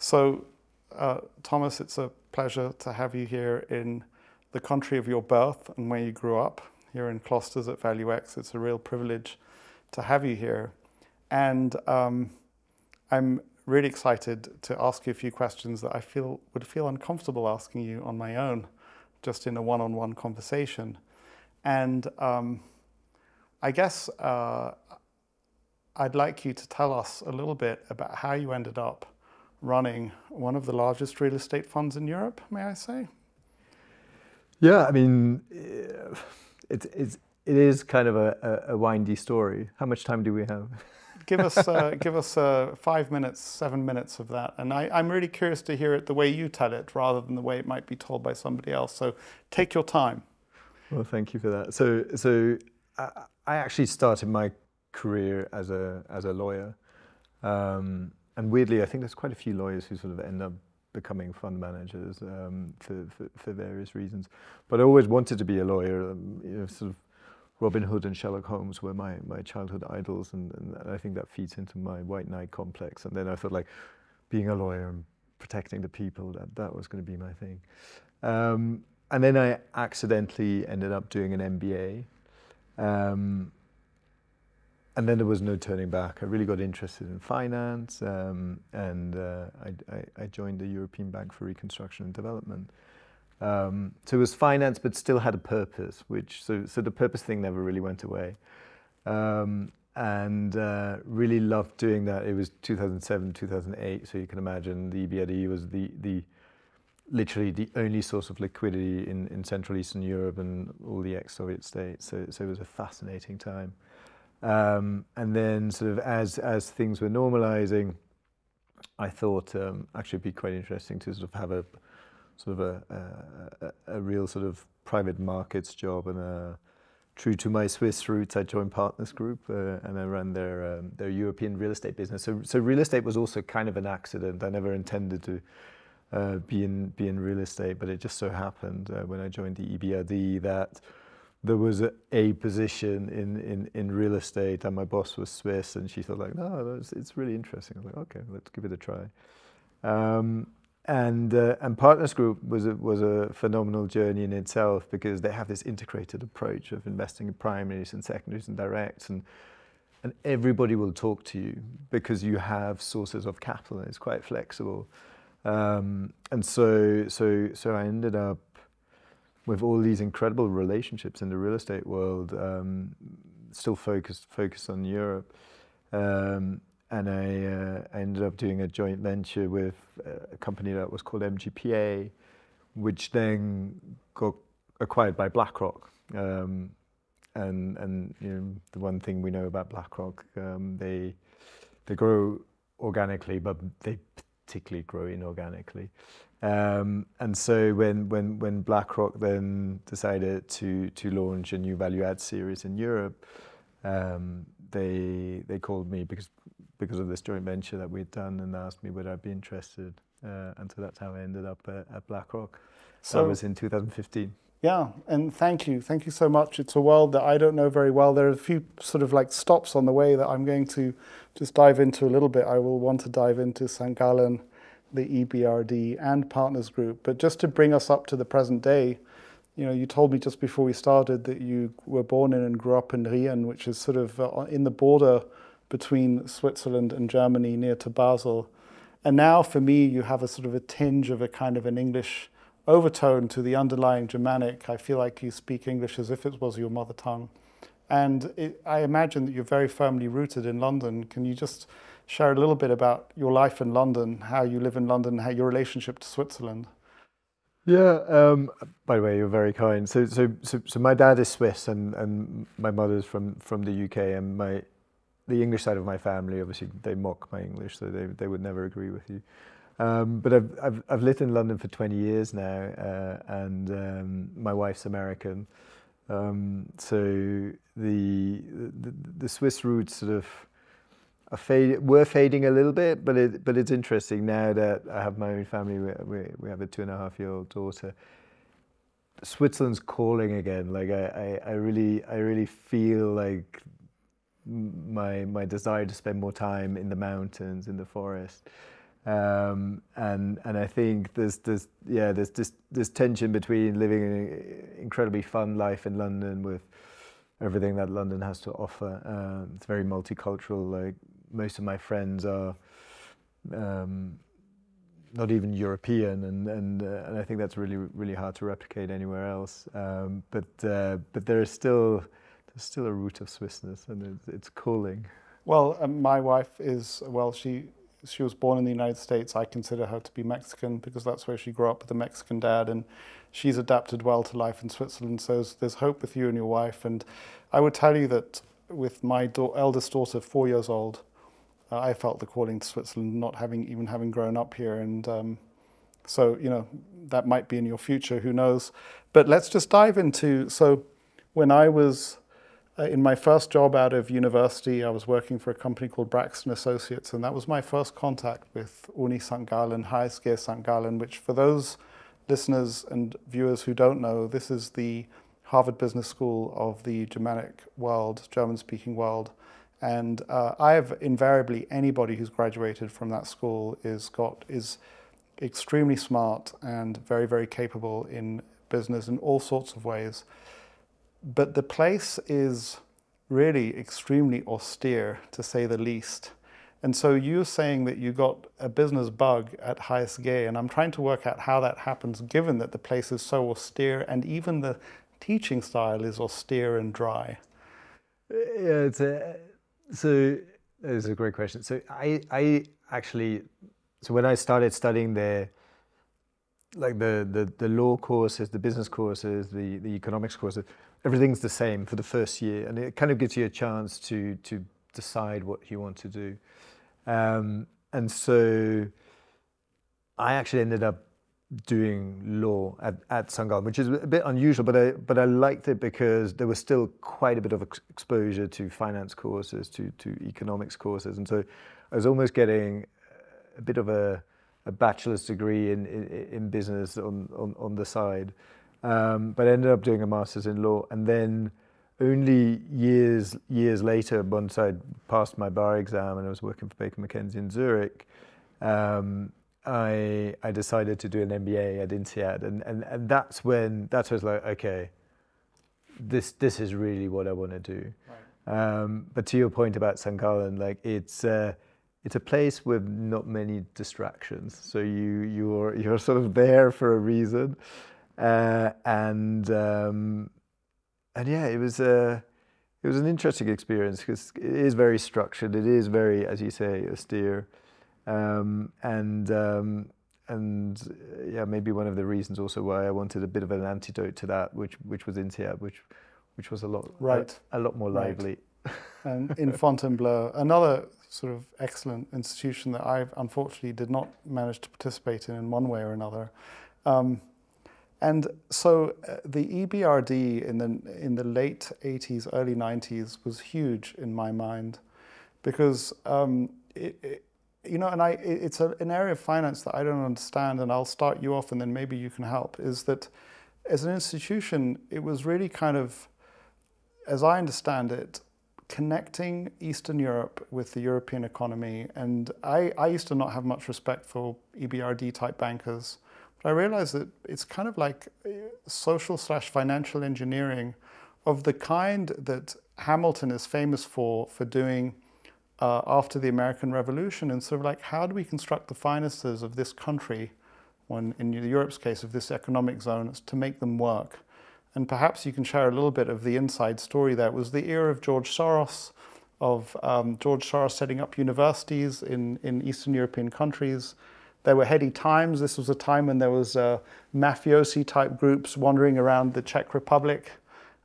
So, Thomas, it's a pleasure to have you here in the country of your birth and where you grew up, here in Closters at ValueX. It's a real privilege to have you here. And I'm really excited to ask you a few questions that I would feel uncomfortable asking you on my own, just in a one-on-one conversation. And I guess I'd like you to tell us a little bit about how you ended up running one of the largest real estate funds in Europe, may I say? Yeah, I mean, it is kind of a windy story. How much time do we have? Give us 5 minutes, 7 minutes of that. And I'm really curious to hear it the way you tell it rather than the way it might be told by somebody else. So take your time. Well, thank you for that. So I actually started my career as a lawyer. And weirdly, I think there's quite a few lawyers who sort of end up becoming fund managers for various reasons. But I always wanted to be a lawyer. Sort of Robin Hood and Sherlock Holmes were my childhood idols, and I think that feeds into my white knight complex. And then I thought, like, being a lawyer and protecting the people, that was going to be my thing. And then I accidentally ended up doing an MBA. And then there was no turning back. I really got interested in finance, and I joined the European Bank for Reconstruction and Development. So it was finance, but still had a purpose, so the purpose thing never really went away. And really loved doing that. It was 2007, 2008, so you can imagine the EBRD was literally the only source of liquidity in Central Eastern Europe and all the ex-Soviet states. So it was a fascinating time. And then sort of as things were normalizing, I thought actually it'd be quite interesting to sort of have a real sort of private markets job. And true to my Swiss roots, I joined Partners Group and I ran their European real estate business. So real estate was also kind of an accident. I never intended to be in real estate, but it just so happened when I joined the EBRD that there was a position in real estate, and my boss was Swiss, and she thought, like, no, it's really interesting. I was like, okay, let's give it a try. And Partners Group was a phenomenal journey in itself, because they have this integrated approach of investing in primaries and secondaries and directs, and everybody will talk to you because you have sources of capital, and it's quite flexible. And so I ended up with all these incredible relationships in the real estate world, still focused on Europe. And I ended up doing a joint venture with a company that was called MGPA, which then got acquired by BlackRock. And the one thing we know about BlackRock, they grow organically, but they particularly grow inorganically. And so when BlackRock then decided to launch a new value add series in Europe, they called me because of this joint venture that we'd done, and asked me whether I'd be interested. And so that's how I ended up at BlackRock. So that was in 2015. Yeah, and thank you so much. It's a world that I don't know very well. There are a few sort of like stops on the way that I'm going to just dive into a little bit. I will want to dive into St. Gallen, the EBRD, and Partners Group. But just to bring us up to the present day, you told me just before we started that you were born in and grew up in Rien, which is sort of in the border between Switzerland and Germany, near to Basel. And now for me, you have a sort of a tinge of a kind of an English overtone to the underlying Germanic. I feel like you speak English as if it was your mother tongue. And I imagine that you're very firmly rooted in London. Can you just share a little bit about your life in London, how you live in London, how your relationship to Switzerland? Yeah, by the way, you're very kind. So my dad is Swiss, and my mother's from the UK, and the English side of my family, obviously, they mock my English, so they would never agree with you. But I've lived in London for 20 years now, and my wife's American. So the Swiss roots sort of were fading a little bit, but it's interesting now that I have my own family. We have a 2.5-year-old daughter. Switzerland's calling again. Like I really feel like my desire to spend more time in the mountains, in the forest, And I think there's this tension between living an incredibly fun life in London with everything that London has to offer. It's very multicultural. Like most of my friends are not even European, and I think that's really hard to replicate anywhere else. But there's still a root of Swissness, and it's calling. Well, my wife is, well, she was born in the United States. I consider her to be Mexican because that's where she grew up with a Mexican dad, and she's adapted well to life in Switzerland. So there's hope with you and your wife. And I would tell you that with my eldest daughter, 4 years old, I felt the calling to Switzerland, not having grown up here. And so, that might be in your future, who knows. But let's just dive into, so when I was in my first job out of university, I was working for a company called Braxton Associates, and that was my first contact with Uni St. Gallen, HSG St. Gallen, which for those listeners and viewers who don't know, this is the Harvard Business School of the Germanic world, German-speaking world. And I have invariably, anybody who's graduated from that school is extremely smart and very, very capable in business in all sorts of ways. But the place is really extremely austere, to say the least. And so you're saying that you got a business bug at HSG, and I'm trying to work out how that happens, given that the place is so austere, and even the teaching style is austere and dry. Yeah, so it's a great question. So I actually, so when I started studying there, like the law courses, the business courses, the economics courses, everything's the same for the first year, and it kind of gives you a chance to decide what you want to do. And so I actually ended up doing law at St. Gallen, which is a bit unusual, but I liked it because there was still quite a bit of exposure to finance courses, to economics courses, and so I was almost getting a bit of a bachelor's degree in business on the side, but I ended up doing a master's in law, and then only years later, once I'd passed my bar exam and I was working for Baker McKenzie in Zurich, I decided to do an MBA at INSEAD, and that's when I was like, okay, this is really what I want to do. Right. But to your point about St. Gallen, like it's a place with not many distractions, so you're sort of there for a reason, and yeah, it was an interesting experience because it is very structured. It is very, as you say, austere. And yeah, maybe one of the reasons also why I wanted a bit of an antidote to that, which was INSEAD, which was a lot more lively. Right. And in Fontainebleau, another sort of excellent institution that I unfortunately did not manage to participate in one way or another. And so the EBRD in the late 80s, early 90s was huge in my mind because it's an area of finance that I don't understand, and I'll start you off and then maybe you can help, is that as an institution, it was really kind of, as I understand it, connecting Eastern Europe with the European economy. And I used to not have much respect for EBRD type bankers, but I realized that it's kind of like social/financial engineering of the kind that Hamilton is famous for doing after the American Revolution, and sort of like, how do we construct the finances of this country, when in Europe's case of this economic zone, to make them work? And perhaps you can share a little bit of the inside story there. It was the era of George Soros, setting up universities in Eastern European countries. There were heady times. This was a time when there was mafiosi type groups wandering around the Czech Republic.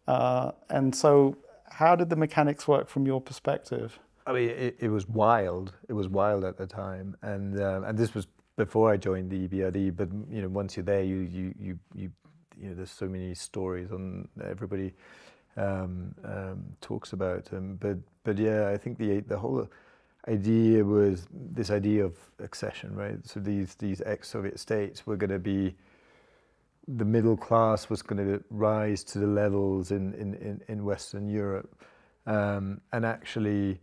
And so how did the mechanics work from your perspective? I mean, it was wild. It was wild at the time, and this was before I joined the EBRD. But once you're there, you there's so many stories on everybody talks about them. But yeah, I think the whole idea was this idea of accession, right? So these ex-Soviet states were going to be, the middle class was going to rise to the levels in Western Europe, and actually,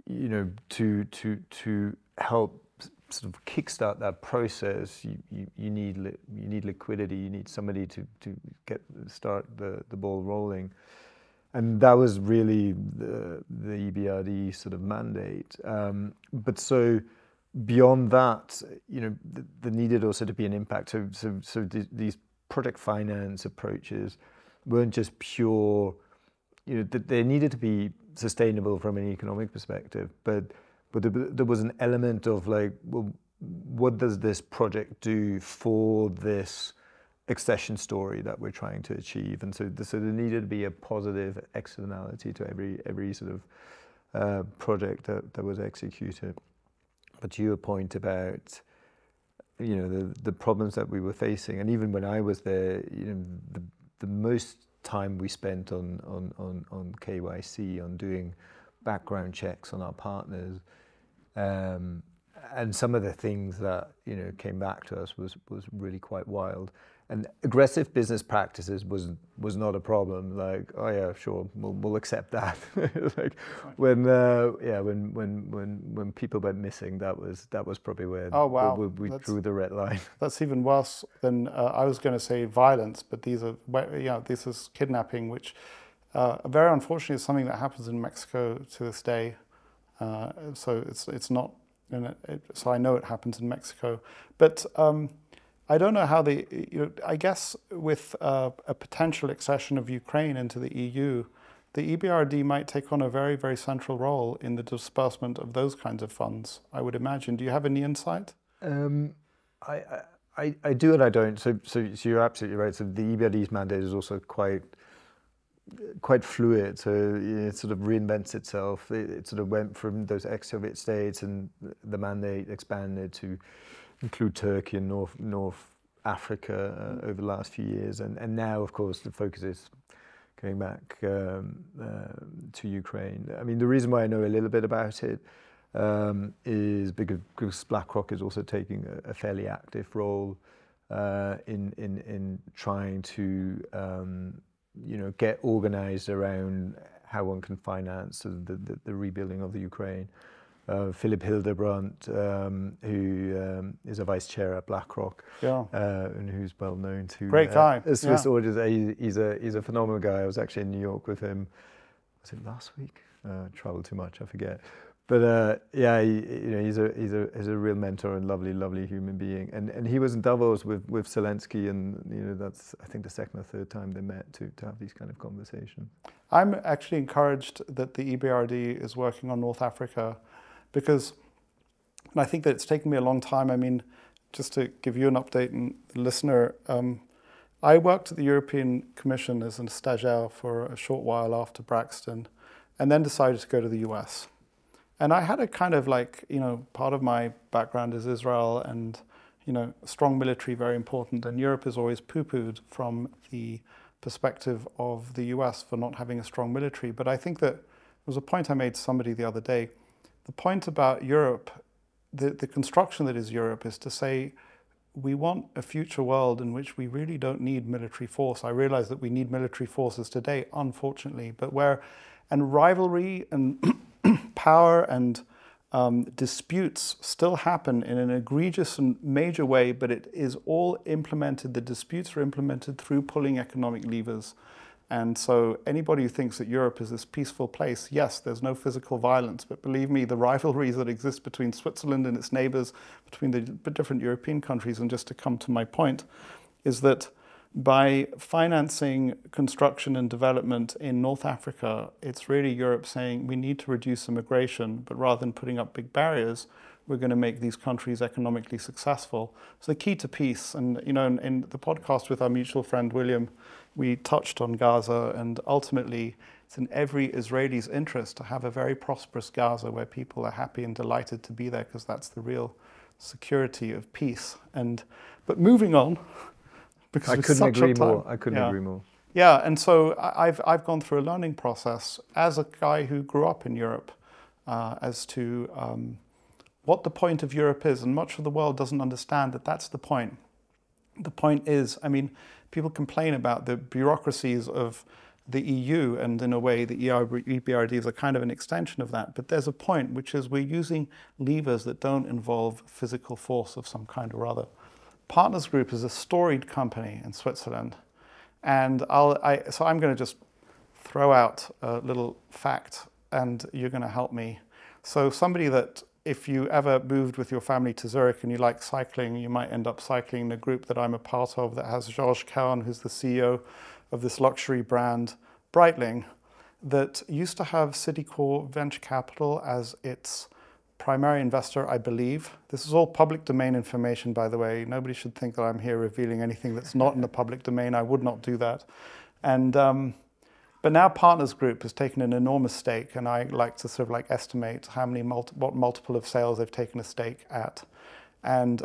to help sort of kickstart that process, you need liquidity. You need somebody to start the ball rolling, and that was really the EBRD sort of mandate. But so beyond that, there needed also to be an impact. So these project finance approaches weren't just pure. They needed to be sustainable from an economic perspective, but there was an element of like, well, what does this project do for this accession story that we're trying to achieve? And so there needed to be a positive externality to every sort of project that was executed. But to your point about, the problems that we were facing, and even when I was there, the most time we spent on KYC, on doing background checks on our partners, and some of the things that came back to us was really quite wild. And aggressive business practices was not a problem. Like, oh yeah, sure, we'll accept that. Like when people went missing, that was probably where we drew the red line. That's even worse than I was going to say violence, but this is kidnapping, which very unfortunately is something that happens in Mexico to this day. So it's not. So I know it happens in Mexico, but. I don't know how I guess with a potential accession of Ukraine into the EU, the EBRD might take on a very, very central role in the disbursement of those kinds of funds, I would imagine. Do you have any insight? I do and I don't. So you're absolutely right. So the EBRD's mandate is also quite fluid. So it sort of reinvents itself. It sort of went from those ex-Soviet states, and the mandate expanded to include Turkey and North Africa over the last few years, and now, of course, the focus is going back to Ukraine. I mean, the reason why I know a little bit about it is because BlackRock is also taking a fairly active role in trying to get organized around how one can finance the rebuilding of the Ukraine. Philip Hildebrandt, who is a vice chair at BlackRock, and who's well known to great guy. A Swiss audience. He's a phenomenal guy. I was actually in New York with him. Was it last week? Traveled too much, I forget. But he's a real mentor and lovely human being. And he was in Davos with Zelensky, and that's, I think, the second or third time they met to have these kind of conversations. I'm actually encouraged that the EBRD is working on North Africa, because, and I think that it's taken me a long time. I mean, just to give you an update, and the listener, I worked at the European Commission as a stagiaire for a short while after Braxton, and then decided to go to the US. And I had a kind of like, part of my background is Israel, and, strong military, very important. And Europe is always poo-pooed from the perspective of the US for not having a strong military. But I think that there was a point I made to somebody the other day. The point about Europe, the construction that is Europe, is to say we want a future world in which we really don't need military force. I realize that we need military forces today, unfortunately, but and rivalry and power and disputes still happen in an egregious and major way, but it is all implemented, the disputes are implemented through pulling economic levers. And so anybody who thinks that Europe is this peaceful place, yes, there's no physical violence, but believe me, the rivalries that exist between Switzerland and its neighbors, between the different European countries, and just to come to my point, is that by financing construction and development in North Africa, it's really Europe saying we need to reduce immigration, but rather than putting up big barriers, we're going to make these countries economically successful. So the key to peace, and in the podcast with our mutual friend William, we touched on Gaza, and ultimately it's in every Israeli's interest to have a very prosperous Gaza where people are happy and delighted to be there, because that's the real security of peace. But moving on, because I couldn't agree more. I couldn't agree more. Yeah, and so I've gone through a learning process as a guy who grew up in Europe as to what the point of Europe is, and much of the world doesn't understand that that's the point. The point is, I mean, people complain about the bureaucracies of the EU, and in a way the EBRDs are kind of an extension of that. But there's a point, which is we're using levers that don't involve physical force of some kind or other. Partners Group is a storied company in Switzerland. And so I'm going to just throw out a little fact, and you're going to help me. So somebody that, if you ever moved with your family to Zurich and you like cycling, you might end up cycling in a group that I'm a part of that has Georges Kern, who's the CEO of this luxury brand, Breitling, that used to have Citicorp Venture Capital as its primary investor, I believe. This is all public domain information, by the way. Nobody should think that I'm here revealing anything that's not in the public domain. I would not do that. And but now Partners Group has taken an enormous stake, and I like to sort of like estimate how many what multiple of sales they've taken a stake at. And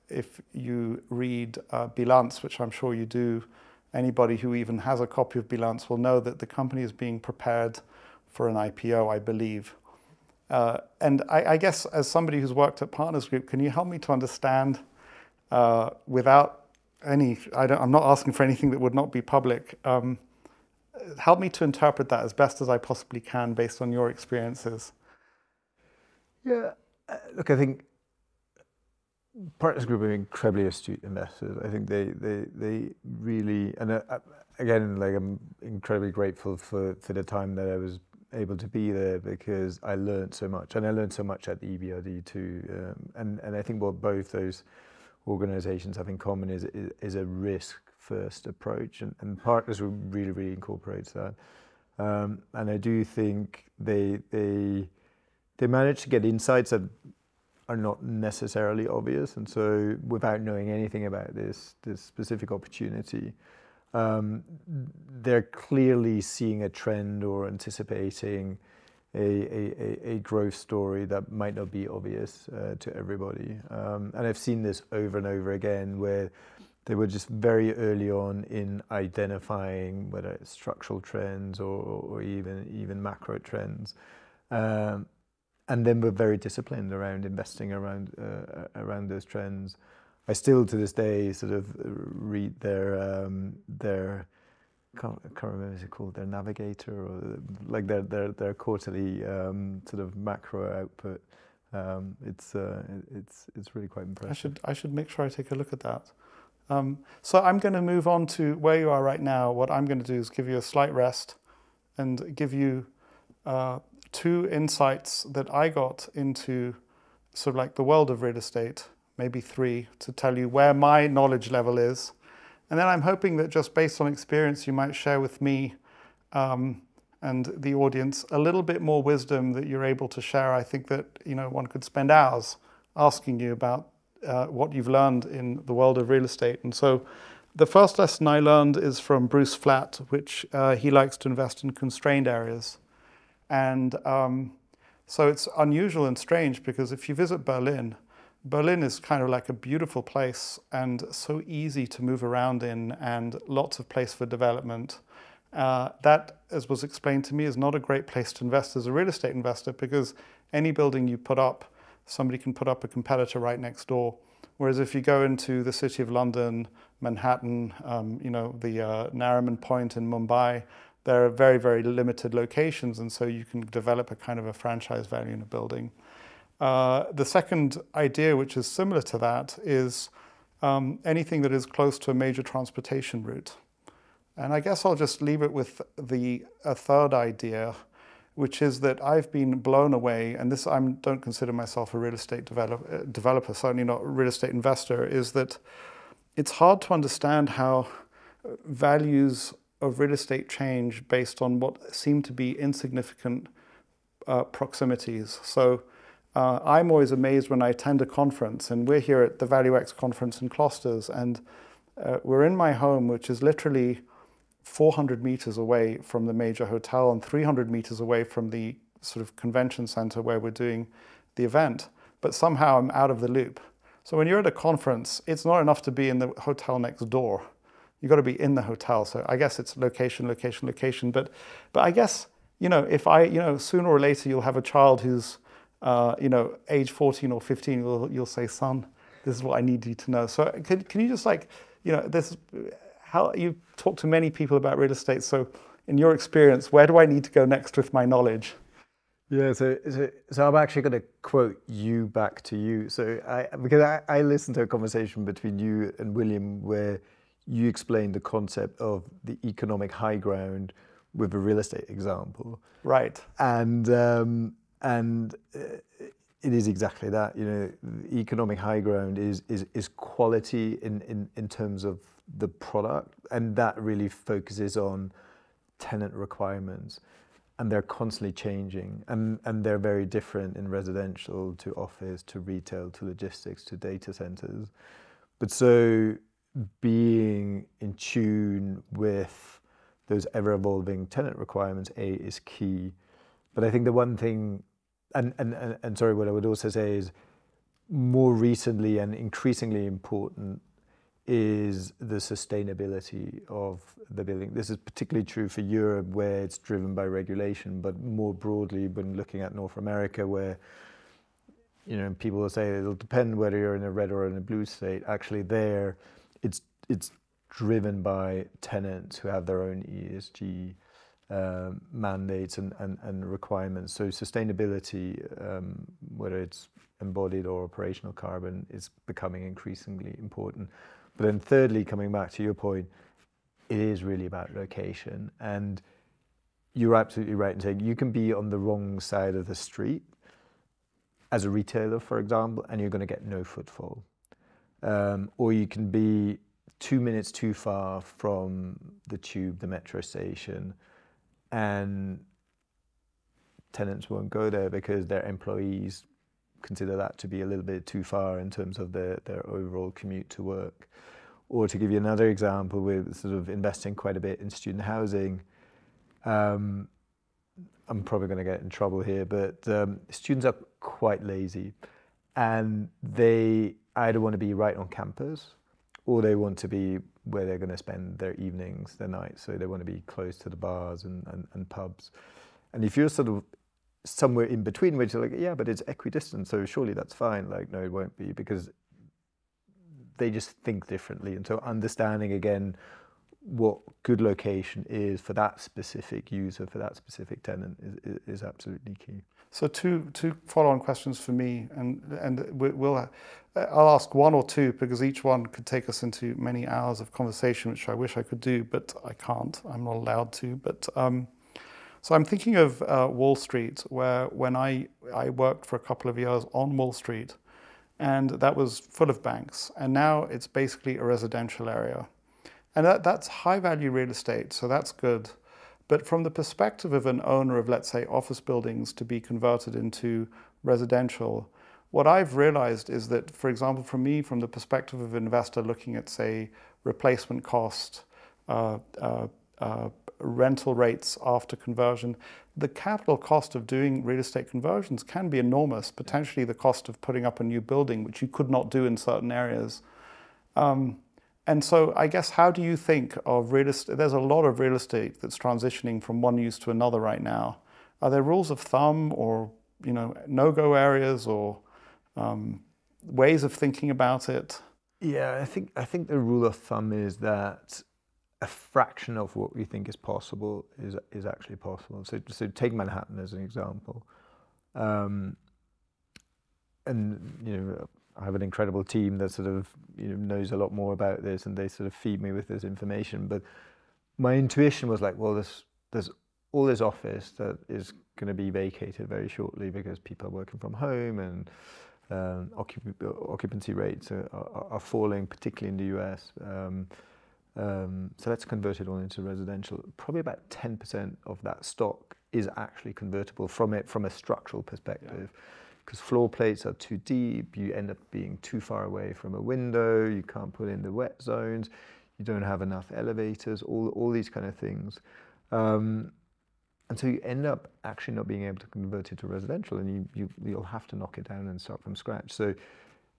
if you read Bilanz, which I'm sure you do, anybody who even has a copy of Bilanz will know that the company is being prepared for an IPO, I believe. And I guess as somebody who's worked at Partners Group, can you help me to understand without any, I'm not asking for anything that would not be public, help me to interpret that as best as I possibly can based on your experiences. Yeah, look, I think Partners Group are incredibly astute investors. I think they really, and again, like I'm incredibly grateful for the time that I was able to be there, because I learned so much, and I learned so much at the EBRD too. And I think what both those organizations have in common is a risk-first approach, and Partners really incorporates that. And I do think they manage to get insights that are not necessarily obvious, and so without knowing anything about this specific opportunity, they're clearly seeing a trend or anticipating a growth story that might not be obvious to everybody. And I've seen this over and over again, where they were just very early on in identifying whether it's structural trends or even macro trends. And then we're very disciplined around investing around those trends. I still, to this day, sort of read their can't remember what it's called, their navigator, or like their quarterly sort of macro output. It's really quite impressive. I should make sure I take a look at that. So I'm going to move on to where you are right now. What I'm going to do is give you a slight rest and give you two insights that I got into sort of like the world of real estate, maybe three, to tell you where my knowledge level is. And then I'm hoping that just based on experience, you might share with me and the audience a little bit more wisdom that you're able to share. I think that, you know, one could spend hours asking you about what you've learned in the world of real estate. And so the first lesson I learned is from Bruce Flatt, which he likes to invest in constrained areas. And so it's unusual and strange, because if you visit Berlin, Berlin is kind of like a beautiful place and so easy to move around in, and lots of place for development. That, as was explained to me, is not a great place to invest as a real estate investor, because any building you put up, somebody can put up a competitor right next door. Whereas if you go into the City of London, Manhattan, you know, the Nariman Point in Mumbai, there are very, very limited locations, and so you can develop a kind of a franchise value in a building. The second idea, which is similar to that, is anything that is close to a major transportation route. And I guess I'll just leave it with a third idea, which is that I've been blown away, and this I don't consider myself a real estate developer, certainly not a real estate investor, is that it's hard to understand how values of real estate change based on what seem to be insignificant proximities. So I'm always amazed when I attend a conference, and we're here at the ValueX conference in Klosters, and we're in my home, which is literally 400 meters away from the major hotel and 300 meters away from the sort of convention center where we're doing the event, but somehow I'm out of the loop. So when you're at a conference, it's not enough to be in the hotel next door. You've got to be in the hotel. So I guess it's location, location, location. But I guess, you know, if sooner or later you'll have a child who's, age 14 or 15, you'll say, son, this is what I need you to know. So can you just how you talk to many people about real estate. So in your experience, where do I need to go next with my knowledge? Yeah, so I'm actually going to quote you back to you. Because I listened to a conversation between you and William where you explained the concept of the economic high ground with a real estate example. Right. And it is exactly that. The economic high ground is quality in terms of the product, and that really focuses on tenant requirements. And they're constantly changing, and they're very different in residential to office to retail to logistics to data centers. But so being in tune with those ever-evolving tenant requirements, is key. But I think the one thing, and sorry, what I would also say is more recently and increasingly important is the sustainability of the building. This is particularly true for Europe, where it's driven by regulation, but more broadly when looking at North America, where people will say it'll depend whether you're in a red or in a blue state. Actually, there, it's driven by tenants who have their own ESG mandates and requirements. So sustainability, whether it's embodied or operational carbon, is becoming increasingly important. But then thirdly, coming back to your point, it is really about location. And you're absolutely right in saying you can be on the wrong side of the street as a retailer, for example, and you're going to get no footfall. Or you can be 2 minutes too far from the tube, the metro station, and tenants won't go there because their employees consider that to be a little bit too far in terms of their overall commute to work. Or to give you another example, we're sort of investing quite a bit in student housing. I'm probably going to get in trouble here, but students are quite lazy, and they either want to be right on campus or they want to be where they're going to spend their evenings, their nights. So they want to be close to the bars and pubs. And if you're sort of somewhere in between, which you're like, yeah, but it's equidistant, so surely that's fine. Like, no, it won't be, because they just think differently. And so understanding, again, what good location is for that specific user, for that specific tenant is absolutely key. So two follow-on questions for me, and I'll ask one or two because each one could take us into many hours of conversation, which I wish I could do, but I can't. I'm not allowed to. But so I'm thinking of Wall Street, where when I worked for a couple of years on Wall Street, and that was full of banks, and now it's basically a residential area, and that's high-value real estate, so that's good. But from the perspective of an owner of, let's say, office buildings to be converted into residential, what I've realized is that, for example, for me, from the perspective of an investor looking at, say, replacement cost, rental rates after conversion, the capital cost of doing real estate conversions can be enormous, potentially the cost of putting up a new building, which you could not do in certain areas. And so I guess, how do you think of real estate? There's a lot of real estate that's transitioning from one use to another right now. Are there rules of thumb or no-go areas or ways of thinking about it? Yeah, I think the rule of thumb is that a fraction of what we think is possible is actually possible. So take Manhattan as an example. And I have an incredible team that sort of knows a lot more about this, and they sort of feed me with this information. But my intuition was like, well, there's all this office that is going to be vacated very shortly because people are working from home, and occupancy rates are falling, particularly in the US. So let's convert it all into residential. Probably about 10% of that stock is actually convertible from a structural perspective. Because floor plates are too deep, you end up being too far away from a window, you can't put in the wet zones, you don't have enough elevators, all these kind of things. And so you end up actually not being able to convert it to residential, and you'll have to knock it down and start from scratch. So,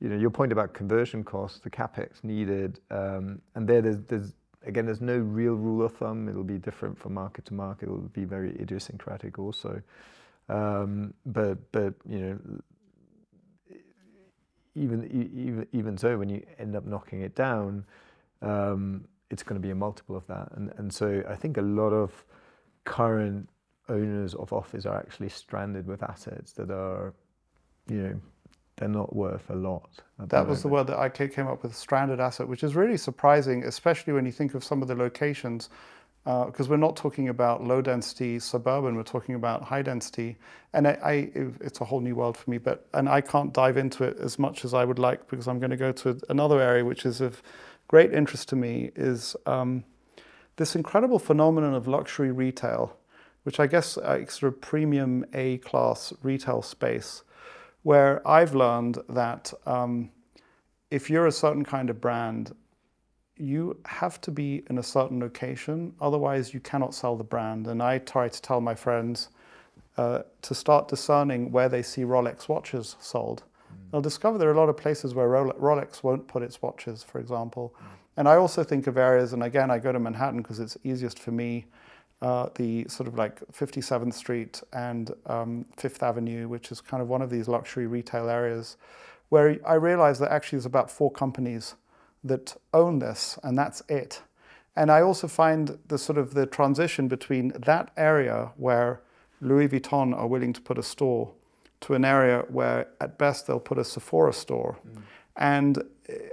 your point about conversion costs, the capex needed, and there's no real rule of thumb. It'll be different from market to market. It'll be very idiosyncratic also. But even so, when you end up knocking it down, it's going to be a multiple of that. And so I think a lot of current owners of office are actually stranded with assets that are, they're not worth a lot. That was the word that I came up with, stranded asset, which is really surprising, especially when you think of some of the locations, because we're not talking about low density suburban, we're talking about high density. And it's a whole new world for me, and I can't dive into it as much as I would like, because I'm going to go to another area which is of great interest to me, is this incredible phenomenon of luxury retail, which I guess sort of premium A-class retail space, where I've learned that if you're a certain kind of brand, you have to be in a certain location, otherwise you cannot sell the brand. And I try to tell my friends to start discerning where they see Rolex watches sold. They'll discover there are a lot of places where Rolex won't put its watches, for example. And I also think of areas, and again, I go to Manhattan because it's easiest for me, the sort of like 57th Street and Fifth Avenue, which is kind of one of these luxury retail areas, where I realize that actually there's about 4 companies that own this, and that's it. And I also find the sort of the transition between that area where Louis Vuitton are willing to put a store to an area where at best they'll put a Sephora store. And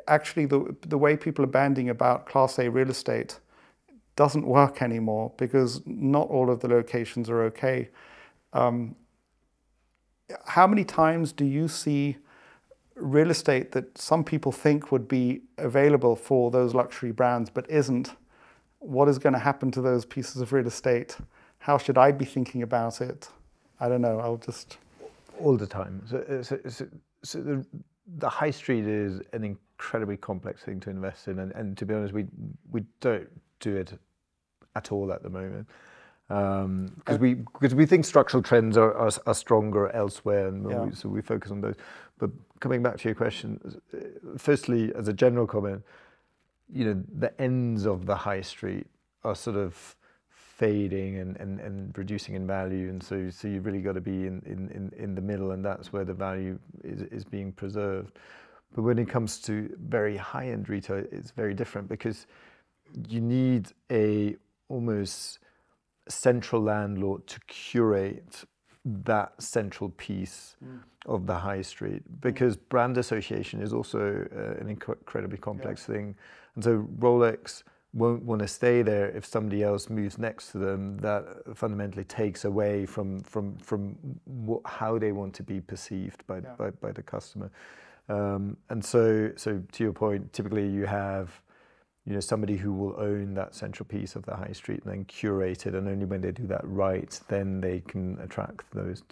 actually the way people are banding about Class A real estate doesn't work anymore, because not all of the locations are okay. How many times do you see real estate that some people think would be available for those luxury brands but isn't? What is going to happen to those pieces of real estate? How should I be thinking about it? I don't know. I'll just... All the time. So the high street is an incredibly complex thing to invest in, and to be honest, we don't do it at all at the moment, because we think structural trends are stronger elsewhere, and so we focus on those. But coming back to your question, firstly, as a general comment, the ends of the high street are sort of fading and reducing in value, and so you've really got to be in the middle, and that's where the value is being preserved. But when it comes to very high-end retail, it's very different, because you need a almost central landlord to curate that central piece of the high street, because brand association is also an incredibly complex thing. And so Rolex won't want to stay there if somebody else moves next to them. That fundamentally takes away from how they want to be perceived by the customer. And so to your point, typically you have somebody who will own that central piece of the high street and then curate it, and only when they do that right, then they can attract those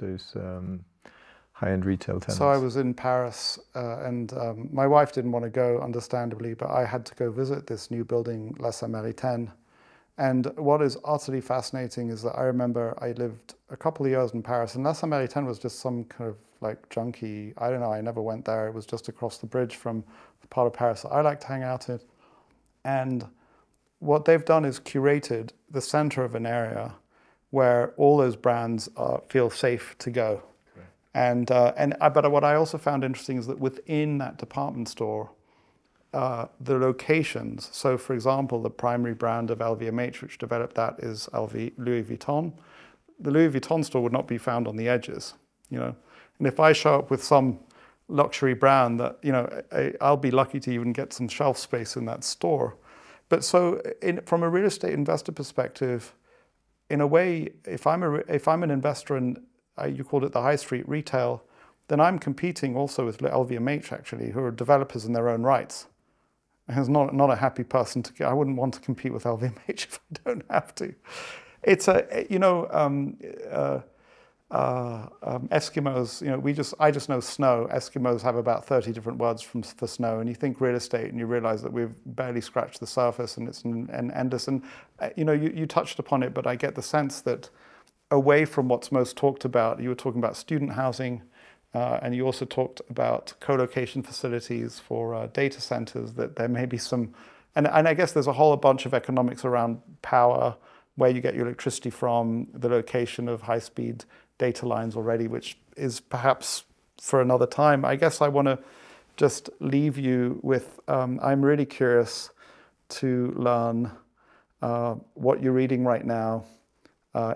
high-end retail tenants. So I was in Paris, and my wife didn't want to go, understandably, but I had to go visit this new building, La Samaritaine. And what is utterly fascinating is that I remember I lived a couple of years in Paris, and La Samaritaine was just some kind of like junky, I don't know, I never went there. It was just across the bridge from the part of Paris that I like to hang out in. And what they've done is curated the center of an area where all those brands feel safe to go. But what I also found interesting is that within that department store, the locations, so for example, the primary brand of LVMH, which developed that, is Louis Vuitton. The Louis Vuitton store would not be found on the edges, And if I show up with some luxury brand, that I'll be lucky to even get some shelf space in that store. But so from a real estate investor perspective, in a way, if I'm an investor in, you called it the high street retail, then I'm competing also with LVMH, actually, who are developers in their own rights. It's not a happy person I wouldn't want to compete with LVMH if I don't have to. It's Eskimos, I just know snow. Eskimos have about 30 different words for snow, and you think real estate and you realize that we've barely scratched the surface, and it's endless. And you touched upon it, but I get the sense that away from what's most talked about, you were talking about student housing, and you also talked about co-location facilities for data centers, that there may be some, and I guess there's a whole bunch of economics around power, where you get your electricity from, the location of high-speed data lines already, which is perhaps for another time. I guess I want to just leave you with, I'm really curious to learn what you're reading right now,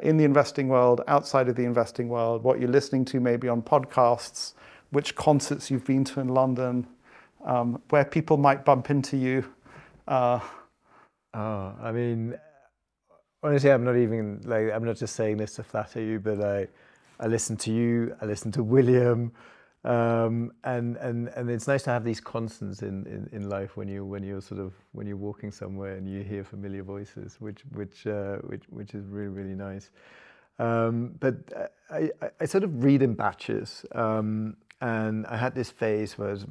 in the investing world, outside of the investing world, what you're listening to maybe on podcasts, which concerts you've been to in London, where people might bump into you. I mean, honestly, I'm not just saying this to flatter you, but I listen to you, I listen to William, and it's nice to have these constants in life when you're walking somewhere and you hear familiar voices, which is really, really nice. But I sort of read in batches, and I had this phase where I was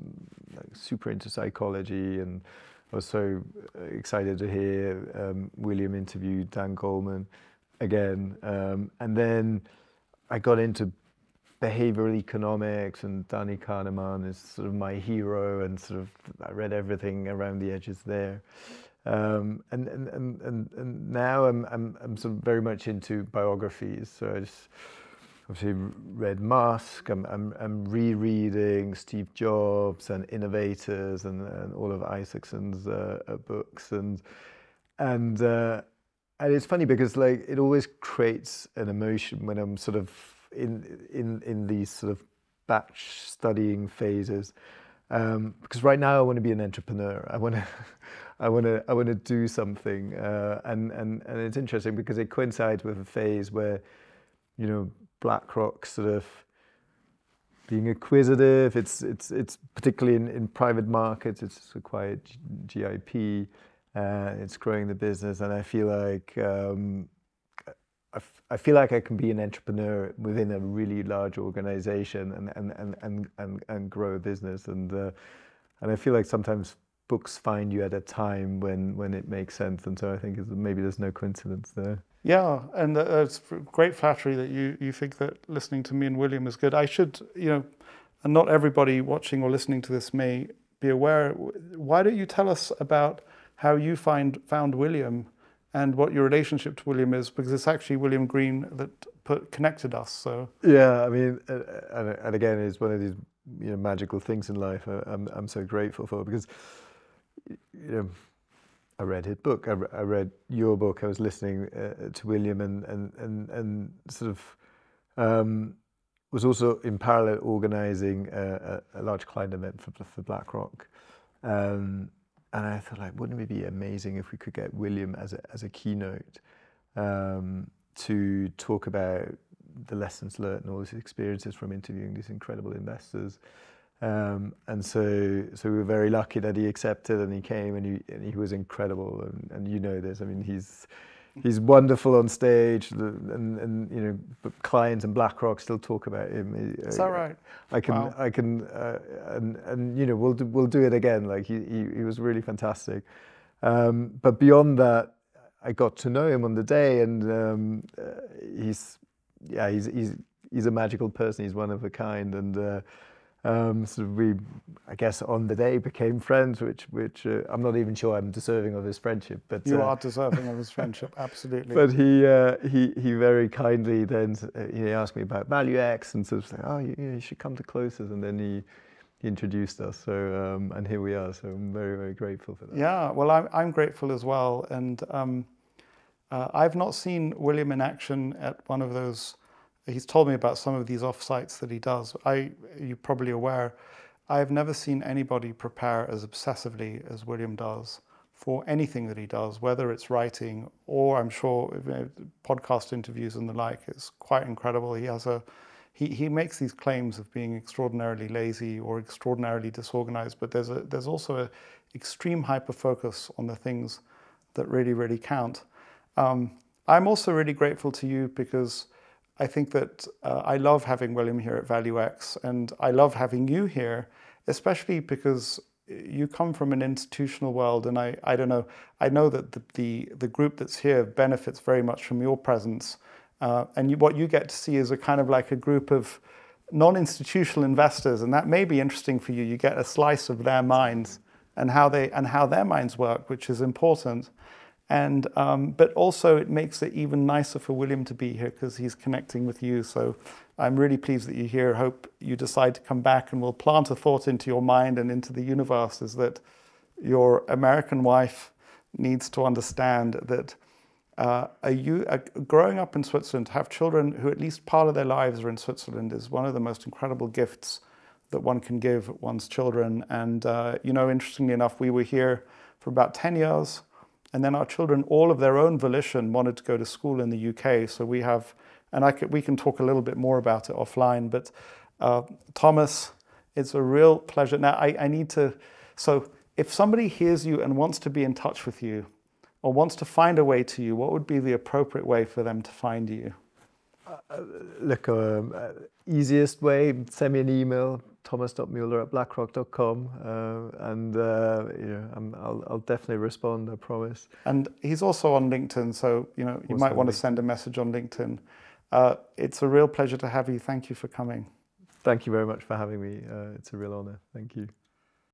super into psychology, and I was so excited to hear William interview Dan Goleman again, and then I got into behavioral economics, and Danny Kahneman is sort of my hero, and sort of I read everything around the edges there, and now I'm sort of very much into biographies. So I just obviously read Musk. I'm rereading Steve Jobs and Innovators and all of Isaacson's books, and it's funny because like it always creates an emotion when I'm sort of in these sort of batch studying phases, because right now I want to be an entrepreneur. I want to do something, and it's interesting because it coincides with a phase where, you know, BlackRock sort of being acquisitive. It's particularly in private markets. It's acquired GIP. It's growing the business, and I feel like I can be an entrepreneur within a really large organization and grow a business, and I feel like sometimes books find you at a time when it makes sense, and so I think maybe there's no coincidence there. Yeah, and it's great flattery that you think that listening to me and William is good. I should, and not everybody watching or listening to this may be aware. Why don't you tell us about how you found William and what your relationship to William is? Because it's actually William Green that connected us. So yeah, I mean, and again, it's one of these magical things in life. I'm so grateful for, because I read his book. I read your book. I was listening to William, and sort of was also in parallel organising a large client event for BlackRock, and I thought, like, wouldn't it be amazing if we could get William as a keynote to talk about the lessons learned and all his experiences from interviewing these incredible investors. And so we were very lucky that he accepted, and he came, and he was incredible, and you know this. I mean, he's wonderful on stage, and clients and BlackRock still talk about him. Is that right? Wow. And we'll do it again. Like he was really fantastic. But beyond that, I got to know him on the day, and he's a magical person. He's one of a kind, and so we, I guess, on the day became friends, which I'm not even sure I'm deserving of his friendship. But you are deserving of his friendship, absolutely. But he very kindly then he asked me about Value X, and sort of said, oh, you should come to Closes, and then he introduced us. So and here we are. So I'm very, very grateful for that. Yeah, well, I'm grateful as well, and I've not seen William in action at one of those. He's told me about some of these offsites that he does. You're probably aware, I have never seen anybody prepare as obsessively as William does for anything that he does, whether it's writing or, I'm sure, podcast interviews and the like. It's quite incredible. He makes these claims of being extraordinarily lazy or extraordinarily disorganized, but there's also an extreme hyper-focus on the things that really, really count. I'm also really grateful to you, because I think that I love having William here at ValueX, and I love having you here, especially because you come from an institutional world, and I don't know, I know that the group that's here benefits very much from your presence, and what you get to see is a kind of like a group of non-institutional investors, and that may be interesting for you. You get a slice of their minds and how their minds work, which is important. And but also it makes it even nicer for William to be here, because he's connecting with you. So I'm really pleased that you're here. Hope you decide to come back, and we'll plant a thought into your mind and into the universe, is that your American wife needs to understand that growing up in Switzerland, to have children who at least part of their lives are in Switzerland is one of the most incredible gifts that one can give one's children. And, interestingly enough, we were here for about 10 years. And then our children, all of their own volition, wanted to go to school in the UK. So we have, and we can talk a little bit more about it offline. But Thomas, it's a real pleasure. Now, I need to, so if somebody hears you and wants to be in touch with you, or wants to find a way to you, what would be the appropriate way for them to find you? Look, easiest way, send me an email, thomas.mueller@blackrock.com, and I'll definitely respond, I promise. And he's also on LinkedIn, so you might want to send a message on LinkedIn. It's a real pleasure to have you. Thank you for coming. Thank you very much for having me. It's a real honor. Thank you.